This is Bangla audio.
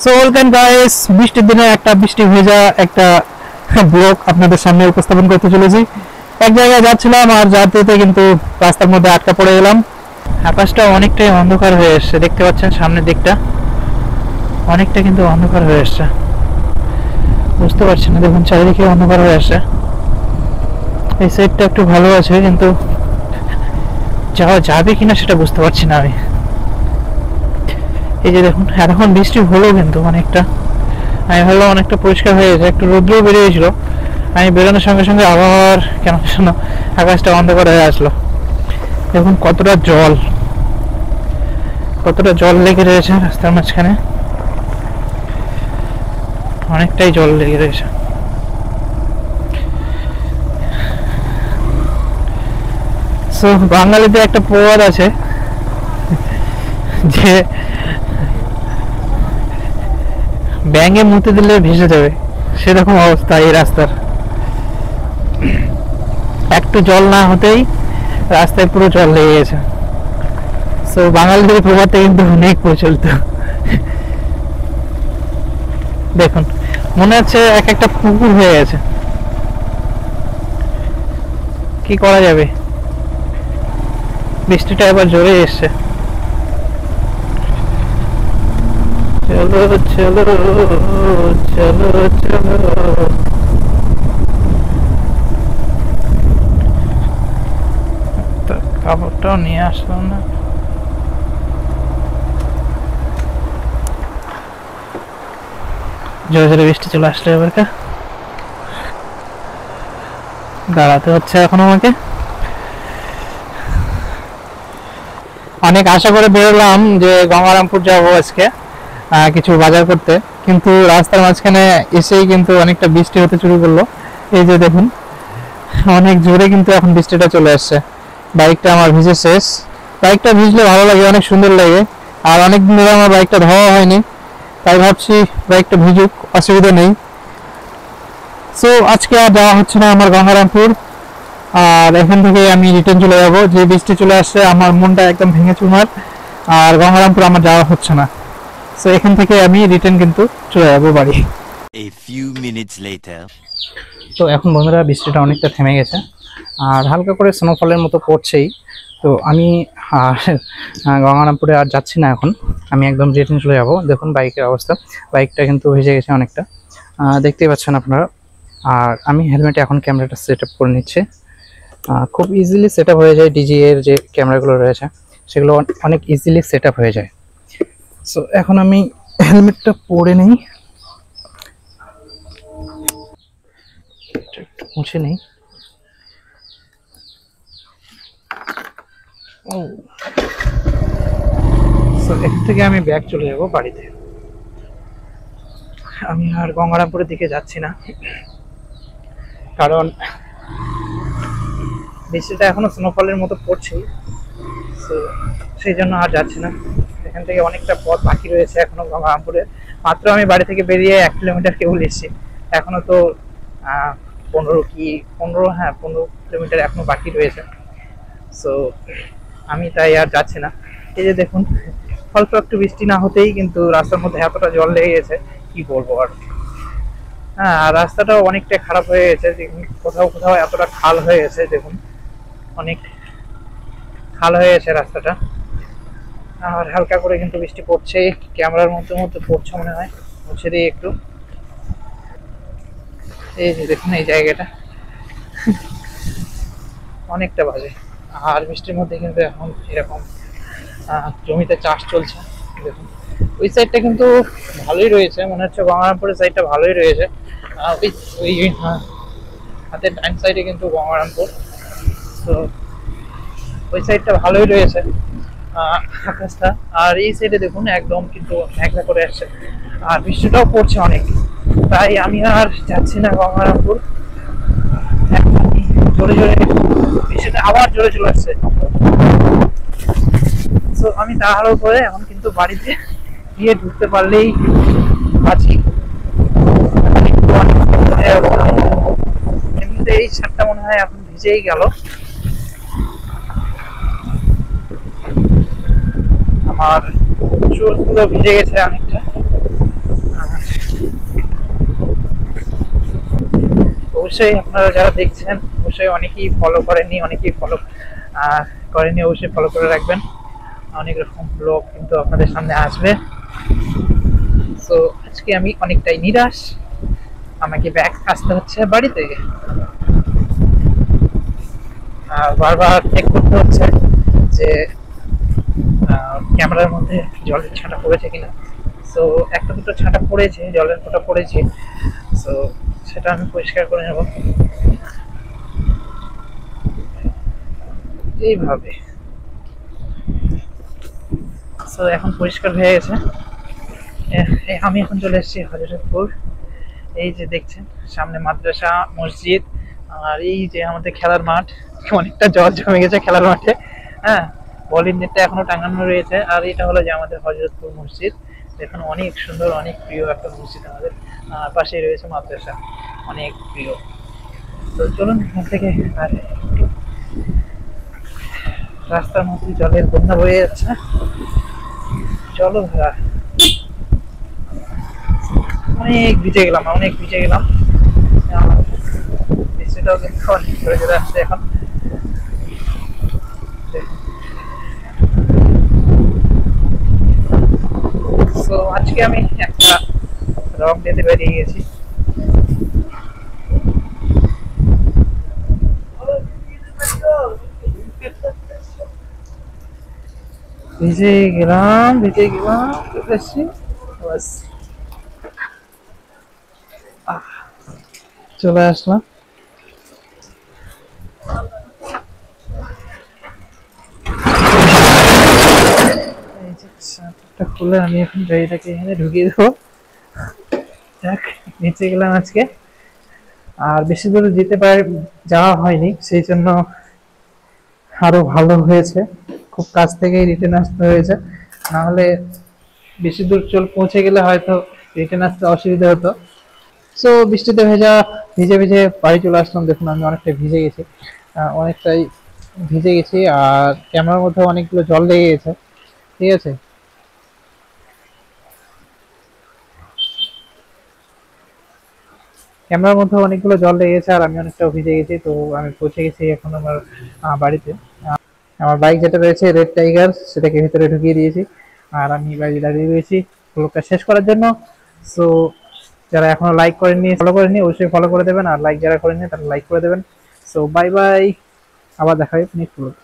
সো ওয়েলকাম গাইস, বৃষ্টির দিনে একটা বৃষ্টি ভেজা একটা ব্লগ আপনাদের সামনে উপস্থাপন করতে চলেছি। এক জায়গায় যাচ্ছিলাম আর যাতে কিন্তু রাস্তার মধ্যে আটকা পড়ে গেলাম। আকাশটা অনেকটাই অন্ধকার হয়ে এসছে, দেখতে পাচ্ছেন সামনের দিকটা অনেকটা কিন্তু অন্ধকার হয়ে এসছে, বুঝতে পারছি না। দেখুন চারিদিকে অন্ধকার হয়ে আসছে। এই সাইডটা একটু ভালো আছে, কিন্তু যাওয়া যাবে কিনা সেটা বুঝতে পারছি না আমি। এই যে দেখুন এখন বৃষ্টি হলো কিন্তু অনেকটা, আমি ভাবলাম অনেকটা পরিষ্কার হয়ে গেছে, একটু রোদ্রও বেরিয়েছিল। আমি বেরোনোর সঙ্গে সঙ্গে আবার কেন যেন আকাশটা অন্ধকার হয়ে আসলো। দেখুন কতটা জল লেগে রয়েছে রাস্তার মাঝখানে, অনেকটাই জল লেগে রয়েছে। সো বাঙালিতে একটা প্রবাদ আছে যে ব্যাঙে মুতে দিলে ভেসে যাবে, সেরকম অবস্থা এই রাস্তার। একটু জল না হতেই রাস্তায় পুরো জল লেগে গেছে। সো বাঙালিদের প্রবাদটা কিন্তু অনেক প্রচলিত। দেখুন মনে হচ্ছে এক একটা পুকুর হয়ে গেছে, কি করা যাবে। বৃষ্টিটা এবার জোরে এসছে। চলো চলো চলো চলো, কাপড়টাও নিয়ে আসলাম না। জোরে জোরে বৃষ্টি চলে আসলো, এবার দাঁড়াতে হচ্ছে এখন আমাকে। অনেক আশা করে বেরোলাম যে গঙ্গারামপুর যাবো আজকে কিছু বাজার করতে, কিন্তু রাস্তার মাঝখানে এসেই কিন্তু অনেকটা বৃষ্টি হতে শুরু করলো। এই যে দেখুন অনেক জোরে কিন্তু এখন বৃষ্টিটা চলে আসছে। বাইকটা আমার ভিজে শেষ। বাইকটা ভিজলে ভালো লাগে, অনেক সুন্দর লাগে। আর অনেকদিন ধরে আমার বাইকটা ধোয়া হয়নি, তাই ভাবছি বাইকটা ভিজুক, অসুবিধা নেই। সো আজকে আর যাওয়া হচ্ছে না আমার গঙ্গারামপুর, আর এখান থেকে আমি রিটার্ন চলে যাবো। যে বৃষ্টি চলে আসছে আমার মনটা একদম ভেঙে চুরমার, আর গঙ্গারামপুর আমার যাওয়া হচ্ছে না। সো এখান থেকে আমি রিটার্ন কিন্তু চলে যাবো বাড়ি। A few minutes later. তো এখন বন্ধুরা বৃষ্টিটা অনেকটা থেমে গেছে, আর হালকা করে স্নোফলের মতো পড়ছেই। তো আমি গঙ্গারামপুরে আর যাচ্ছি না, এখন আমি একদম রিটার্ন চলে যাবো। দেখুন বাইকের অবস্থা, বাইকটা কিন্তু ভিজে গেছে অনেকটা, দেখতেই পাচ্ছেন আপনারা। আর আমি হেলমেটে এখন ক্যামেরাটা সেট আপ করে নিচ্ছি। খুব ইজিলি সেট আপ হয়ে যায়, ডিজি এর যে ক্যামেরাগুলো রয়েছে সেগুলো অনেক ইজিলি সেট আপ হয়ে যায়। সো এখন আমি হেলমেটটা পরে নেই, একটু মুছে নেই। সো এখান থেকে আমি ব্যাক চলে যাব বাড়িতে। আমি আর গঙ্গারামপুরের দিকে যাচ্ছি না, কারণ বৃষ্টিটা এখনো স্নোফলের মতো পড়ছেই। সো সেই জন্য আর যাচ্ছি না। এখান থেকে অনেকটা পথ বাকি রয়েছে এখনো গঙ্গারামপুরে। মাত্র আমি বাড়ি থেকে বেরিয়ে 1 কিলোমিটার কেবল এসেছি, এখনো তো 15 কিলোমিটার এখনো বাকি রয়েছে। সো আমি তাই আর যাচ্ছি না। এই যে দেখুন অল্প একটু বৃষ্টি না হতেই কিন্তু রাস্তার মধ্যে এতটা জল লেগে গেছে, কি বলবো আর। হ্যাঁ, আর রাস্তাটাও অনেকটা খারাপ হয়ে গেছে, কোথাও কোথাও এতটা খাল হয়ে গেছে। দেখুন অনেক খাল হয়ে গেছে রাস্তাটা। আর হালকা করে কিন্তু বৃষ্টি পড়ছে, ক্যামেরার মধ্যে মধ্যে পড়ছে মনে হয়। মুছে দিই একটু। এই যে দেখুন এই জায়গাটা অনেকটা বাজে। আর বৃষ্টির মধ্যে কিন্তু এখন এরকম জমিতে চাষ চলছে। দেখুন ওই সাইডটা কিন্তু ভালোই রয়েছে, মনে হচ্ছে গঙ্গারামপুরের সাইডটা ভালোই রয়েছে। ওই হাতের ডান সাইডে কিন্তু গঙ্গারামপুর, তো ওই সাইডটা ভালোই রয়েছে আকাশটা। আর এই সাইডে দেখুন একদম কিন্তু মেঘলা করে আসছে, আর বৃষ্টিটাও পড়ছে অনেক। তাই আমি আর যাচ্ছি না গঙ্গারামপুর। জোরে জোরে বৃষ্টিটা আবার জোরে চলে আসছে। তো আমি তাড়াহুড়ো করে এখন কিন্তু বাড়িতে গিয়ে ঢুকতে পারলেই আছি। এমনিতে এই শার্টটা মনে হয় এখন ভিজেই গেল। আমার চুলগুলো ভিজে গেছে অনেকটা। অবশ্যই আপনারা যারা দেখছেন অবশ্যই অনেকেই ফলো করেননি, অনেকেই ফলো করেননি, অবশ্যই ফলো করে রাখবেন। অনেক রকম ব্লগ কিন্তু আপনাদের সামনে আসবে। সো আজকে আমি অনেকটাই নিরাশ, আমাকে ব্যাক আসতে হচ্ছে বাড়িতে, আর বারবার চেক করতে হচ্ছে যে ক্যামেরার মধ্যে জলের ছাঁটা পড়েছে কিনা। সো একটা দুটো ছাঁটা পড়েছে, জলের ফোঁটা পড়েছে। সো সেটা আমি পরিষ্কার করে নেব এইভাবে। সো এখন পরিষ্কার হয়ে গেছে। আমি এখন চলে এসেছি হযরতপুর। এই যে দেখছেন সামনে মাদ্রাসা, মসজিদ, আর এই যে আমাদের খেলার মাঠ। অনেকটা জল জমে গেছে খেলার মাঠে। হ্যাঁ, বলিং নেটটা এখনো টাঙানো রয়েছে। আর এটা হলো যে আমাদের হযরতপুর মসজিদ। দেখুন অনেক সুন্দর, অনেক প্রিয় একটা মসজিদ আমাদের। পাশেই রয়েছে মাদ্রাসা, অনেক প্রিয়। তো চলুন এখান থেকে। আর রাস্তার মধ্যে জলের বন্যা বয়ে যাচ্ছে। চলো ভাড়া, অনেক ভিজে গেলাম, অনেক ভিজে গেলাম। বৃষ্টিটাও কিন্তু অনেক ধরে চলে আসছে এখন। তো আজকে আমি একটা রং দিতে বেরিয়ে গেছি। ভিজে গেলাম, ভিজে গেলাম, চলে এসছি। বাস চলে আসলাম। এই যে শাটারটা খুলে আমি এখন গাড়িটাকে এখানে ঢুকিয়ে দেবো। যাক, নিচে গেলাম আজকে। আর বেশি দূর যাওয়া হয়নি, সেই জন্য আরো ভালো হয়েছে। খুব কাছ থেকেই রিটার্ন আসতে হয়েছে, না হলে বেশি দূর পৌঁছে গেলে হয়তো রিটার্ন আসতে অসুবিধা হতো। সো বৃষ্টিতে ভিজে ভিজে বাড়ি চলে আসলাম। দেখুন আমি অনেকটাই ভিজে গেছি, অনেকটাই ভিজে গেছি। আর ক্যামেরার মধ্যে অনেকগুলো জল লেগে গেছে, ঠিক আছে। ক্যামেরার মধ্যে অনেকগুলো জল লেগে গেছে, আর আমি অনেকটা ভিজে গেছি। তো আমি পৌঁছে গেছি এখন আমার বাড়িতে। আমার বাইক যেটা রয়েছে রেড টাইগার, সেটাকে ভিতরে ঢুকিয়ে দিয়েছি। আর আমি বাইরে দাঁড়িয়ে রয়েছি ব্লগটা শেষ করার জন্য। সো যারা এখনো লাইক করেননি, ফলো করেননি, অবশ্যই ফলো করে দেবেন। আর লাইক যারা করেননি তারা লাইক করে দেবেন। সো বাই বাই, আবার দেখা হবে নেক্সট ব্লগ।